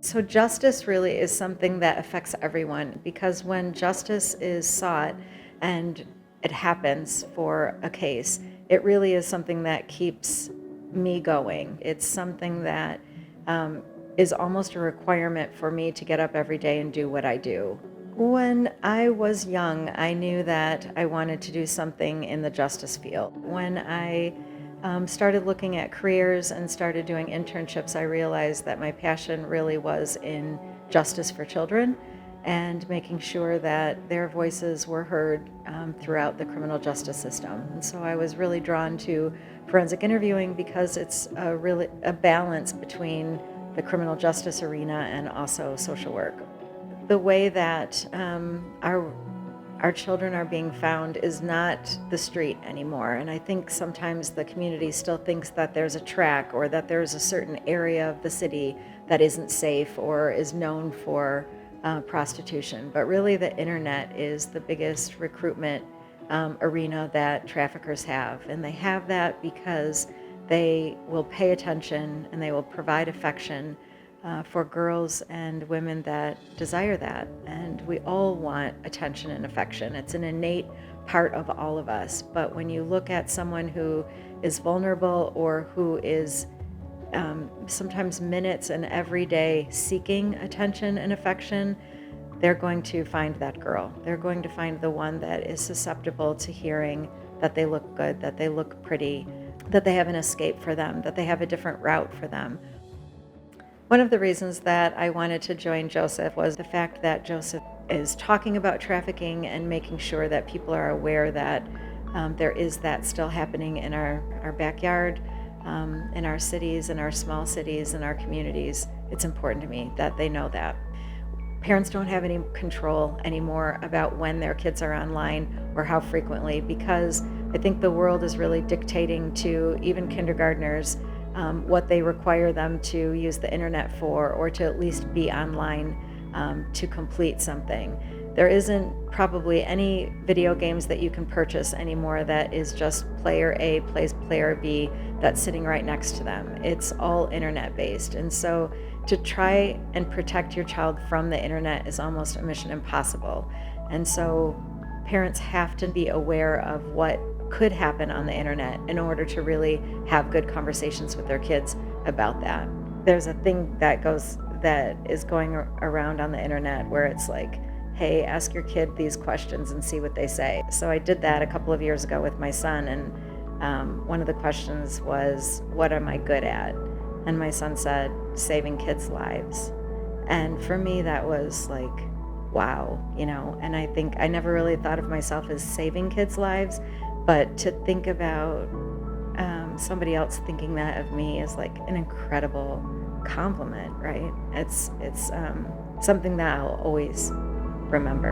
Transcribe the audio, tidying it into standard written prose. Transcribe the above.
So, justice really is something that affects everyone because when justice is sought and it happens for a case, it really is something that keeps me going. It's something that um, is almost a requirement for me to get up every day and do what I do. When I was young, I knew that I wanted to do something in the justice field. When I started looking at careers and started doing internships, I realized that my passion really was in justice for children and making sure that their voices were heard throughout the criminal justice system. And so I was really drawn to forensic interviewing because it's really a balance between the criminal justice arena and also social work. The way that our children are being found is not the street anymore. And I think sometimes the community still thinks that there's a track or that there's a certain area of the city that isn't safe or is known for prostitution. But really, the internet is the biggest recruitment arena that traffickers have. And they have that because they will pay attention and they will provide affection for girls and women that desire that. And we all want attention and affection. It's an innate part of all of us. But when you look at someone who is vulnerable or who is sometimes minutes and every day seeking attention and affection, they're going to find that girl. They're going to find the one that is susceptible to hearing that they look good, that they look pretty, that they have an escape for them, that they have a different route for them. One of the reasons that I wanted to join Joseph was the fact that Joseph is talking about trafficking and making sure that people are aware that there is that still happening in our backyard, in our cities, in our small cities, in our communities. It's important to me that they know that. Parents don't have any control anymore about when their kids are online or how frequently, because I think the world is really dictating to even kindergartners what they require them to use the internet for, or to at least be online to complete something. There isn't probably any video games that you can purchase anymore that is just player A plays player B that's sitting right next to them. It's all internet based. And so to try and protect your child from the internet is almost a mission impossible. And so parents have to be aware of what could happen on the internet in order to really have good conversations with their kids about that. There's a thing that is going around on the internet where it's like, hey, ask your kid these questions and see what they say. So I did that a couple of years ago with my son, and one of the questions was, what am I good at? And my son said, saving kids' lives. And for me, that was like, wow, and I think I never really thought of myself as saving kids' lives, but to think about somebody else thinking that of me is like an incredible compliment, right? It's something that I'll always remember.